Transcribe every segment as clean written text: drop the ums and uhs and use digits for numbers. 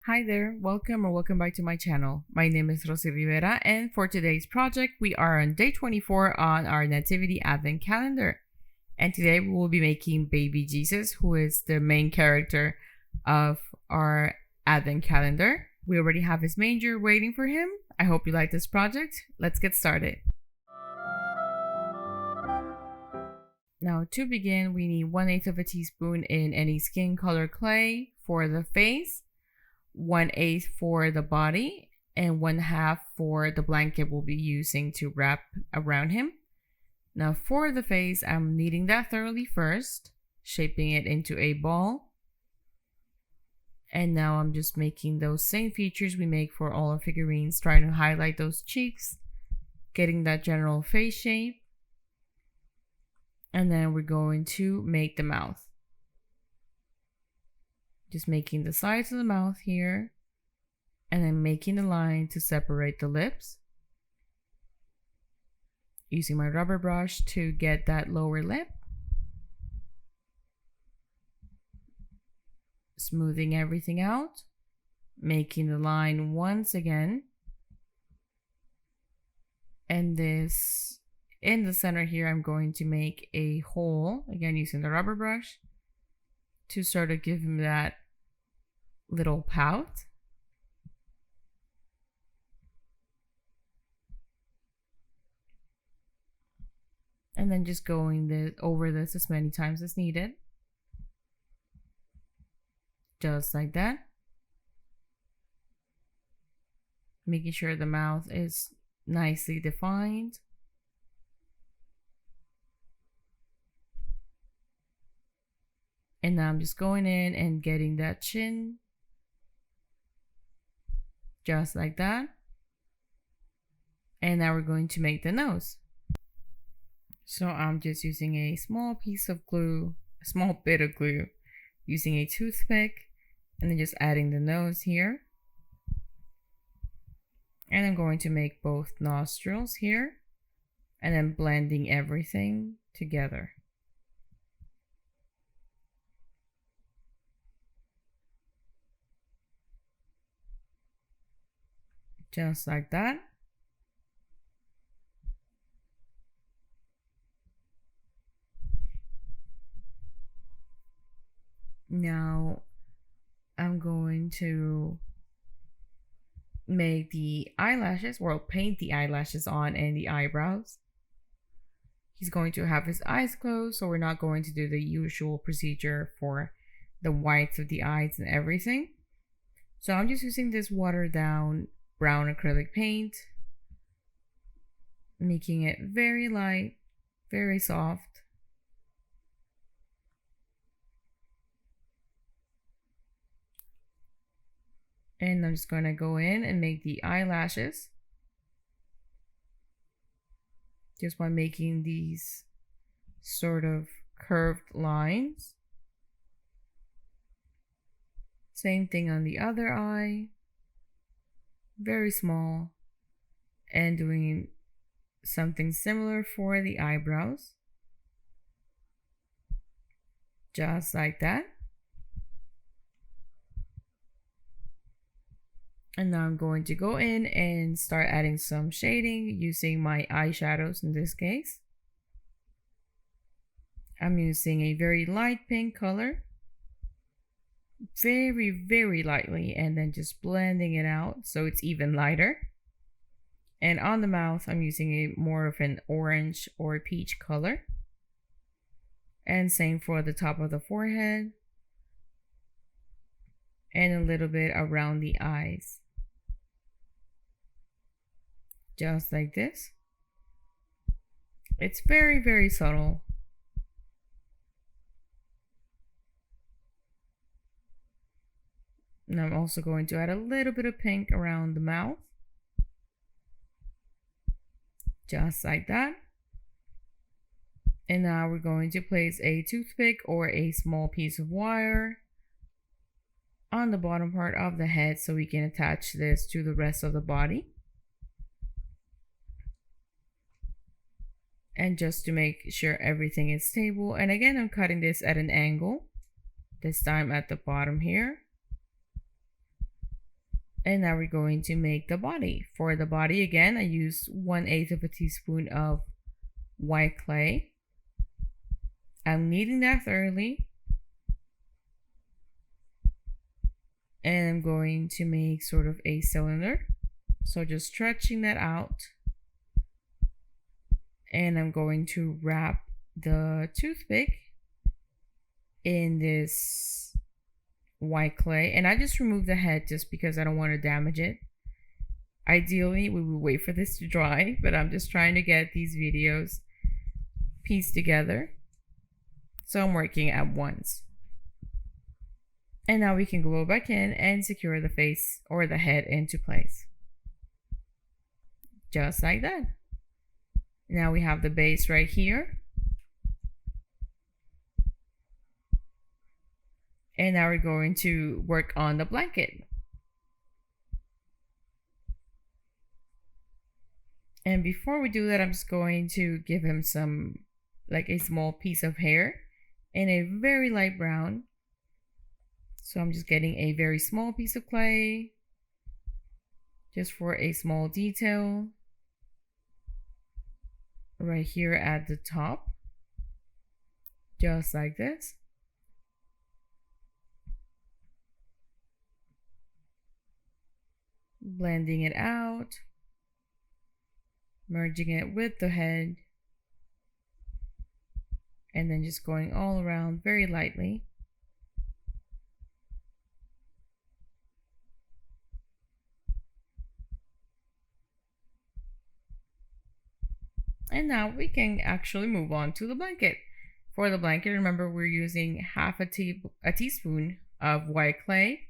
Hi there, welcome back to my channel. My name is Rossy Rivera, and for today's project, we are on day 24 on our Nativity Advent Calendar. And today we will be making baby Jesus, who is the main character of our Advent Calendar. We already have his manger waiting for him. I hope you like this project. Let's get started. Now to begin, we need 1/8 of a teaspoon in any skin color clay for the face, 1/8 for the body, and 1/2 for the blanket we'll be using to wrap around him. Now for the face, I'm kneading that thoroughly first, shaping it into a ball. And now I'm just making those same features we make for all our figurines, trying to highlight those cheeks, getting that general face shape. And then we're going to make the mouth. Just making the sides of the mouth here, and then making a line to separate the lips. Using my rubber brush to get that lower lip. Smoothing everything out. Making the line once again. And this, in the center here, I'm going to make a hole, again using the rubber brush, to sort of give him that little pout. And then just going over this as many times as needed. Just like that. Making sure the mouth is nicely defined. And now I'm just going in and getting that chin. Just like that. And now we're going to make the nose. So I'm just using a small piece of glue, a small bit of glue, using a toothpick, and then just adding the nose here. And I'm going to make both nostrils here, and then blending everything together. Just like that. Now I'm going to make the eyelashes, or paint the eyelashes on and the eyebrows. He's going to have his eyes closed, so we're not going to do the usual procedure for the whites of the eyes and everything. So I'm just using this watered down brown acrylic paint, making it very light, very soft. And I'm just going to go in and make the eyelashes just by making these sort of curved lines. Same thing on the other eye. Very small, and doing something similar for the eyebrows, just like that. And now I'm going to go in and start adding some shading using my eyeshadows. In this case, I'm using a very light pink color, very lightly, and then just blending it out so it's even lighter. And on the mouth, I'm using a more of an orange or peach color, and same for the top of the forehead and a little bit around the eyes, just like this. It's very subtle. And I'm also going to add a little bit of pink around the mouth. Just like that. And now we're going to place a toothpick or a small piece of wire on the bottom part of the head so we can attach this to the rest of the body. And just to make sure everything is stable. And again, I'm cutting this at an angle, this time at the bottom here. And now we're going to make the body. For the body, again, I use 1/8 of a teaspoon of white clay. I'm kneading that thoroughly. And I'm going to make sort of a cylinder. So just stretching that out. And I'm going to wrap the toothpick in this white clay. And I just removed the head just because I don't want to damage it. Ideally, we would wait for this to dry, but I'm just trying to get these videos pieced together. So I'm working at once. And now we can go back in and secure the face or the head into place. Just like that. Now we have the base right here. And now we're going to work on the blanket. And before we do that, I'm just going to give him some, like a small piece of hair in a very light brown. So I'm just getting a very small piece of clay just for a small detail right here at the top, just like this. Blending it out, merging it with the head, and then just going all around very lightly. And now we can actually move on to the blanket. For the blanket, remember we're using half a teaspoon of white clay,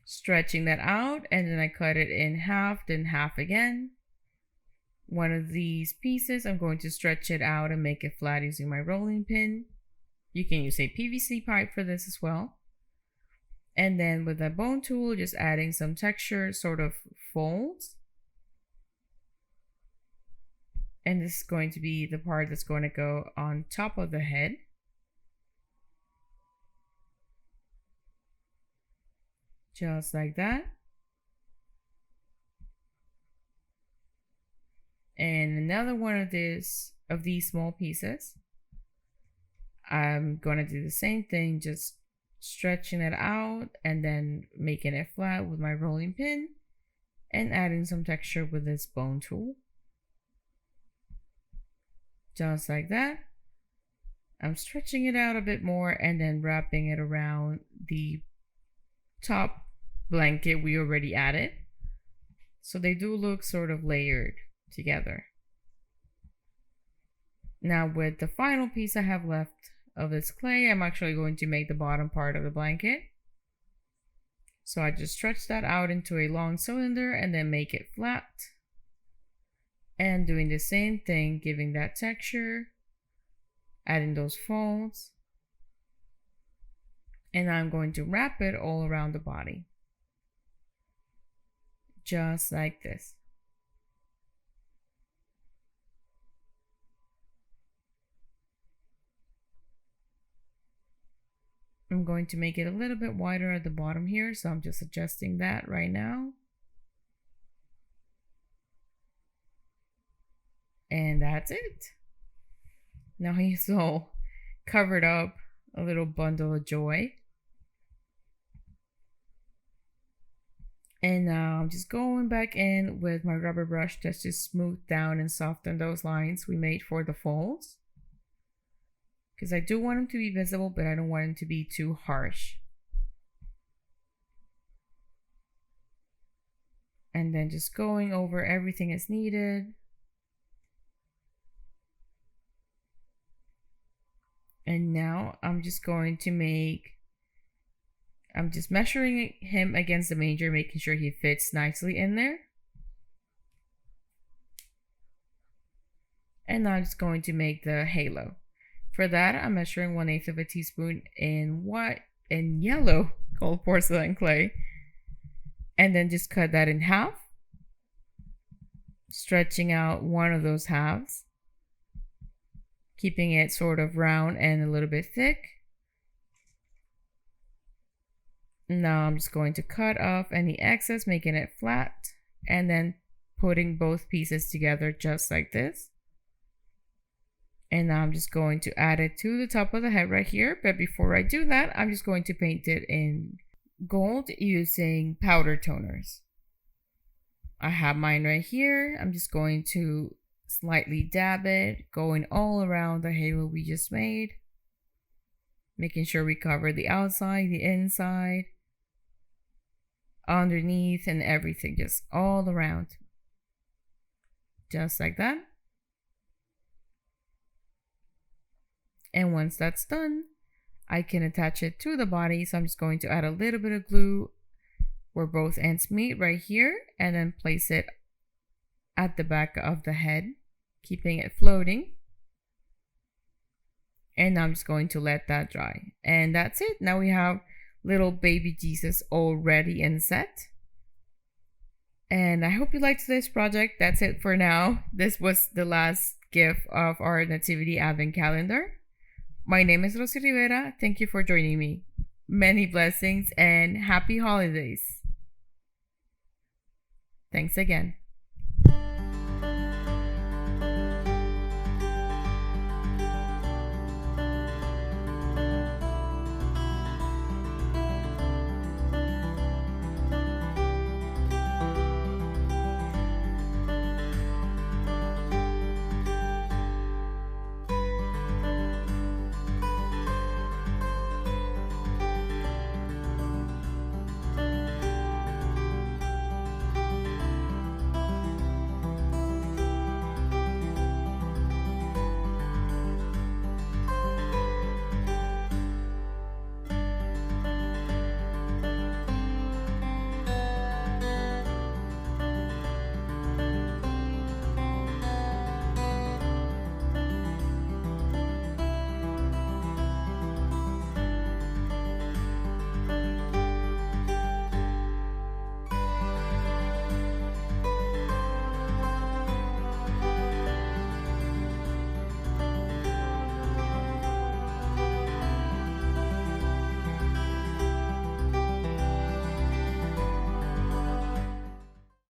stretching that out, and then I cut it in half, then half again. One of these pieces, I'm going to stretch it out and make it flat using my rolling pin. You can use a PVC pipe for this as well. And then with that bone tool, just adding some texture, sort of folds. And this is going to be the part that's going to go on top of the head. Just like that. And another one of these small pieces. I'm going to do the same thing, just stretching it out and then making it flat with my rolling pin and adding some texture with this bone tool. Just like that. I'm stretching it out a bit more and then wrapping it around the top blanket we already added. So they do look sort of layered together. Now with the final piece I have left of this clay, I'm actually going to make the bottom part of the blanket. So I just stretch that out into a long cylinder and then make it flat. And doing the same thing, giving that texture, adding those folds. And I'm going to wrap it all around the body. Just like this. I'm going to make it a little bit wider at the bottom here, so I'm just adjusting that right now. And that's it. Now he's all covered up, a little bundle of joy. And now I'm just going back in with my rubber brush just to smooth down and soften those lines we made for the folds. Because I do want them to be visible, but I don't want them to be too harsh. And then just going over everything as needed. And now I'm just going to I'm just measuring him against the manger, making sure he fits nicely in there. And now I'm just going to make the halo. For that, I'm measuring 1/8 of a teaspoon in yellow, called porcelain clay. And then just cut that in half, stretching out one of those halves, keeping it sort of round and a little bit thick. Now I'm just going to cut off any excess, making it flat, and then putting both pieces together just like this. And now I'm just going to add it to the top of the head right here. But before I do that, I'm just going to paint it in gold using powder toners. I have mine right here. I'm just going to slightly dab it, going all around the halo we just made. Making sure we cover the outside, the inside, underneath, and everything, just all around. Just like that. And once that's done, I can attach it to the body. So I'm just going to add a little bit of glue where both ends meet right here, and then place it at the back of the head, keeping it floating. And I'm just going to let that dry. And that's it. Now we have little baby Jesus all ready and set. And I hope you liked this project. That's it for now. This was the last gift of our Nativity Advent Calendar. My name is Rossy Rivera. Thank you for joining me. Many blessings and happy holidays. Thanks again.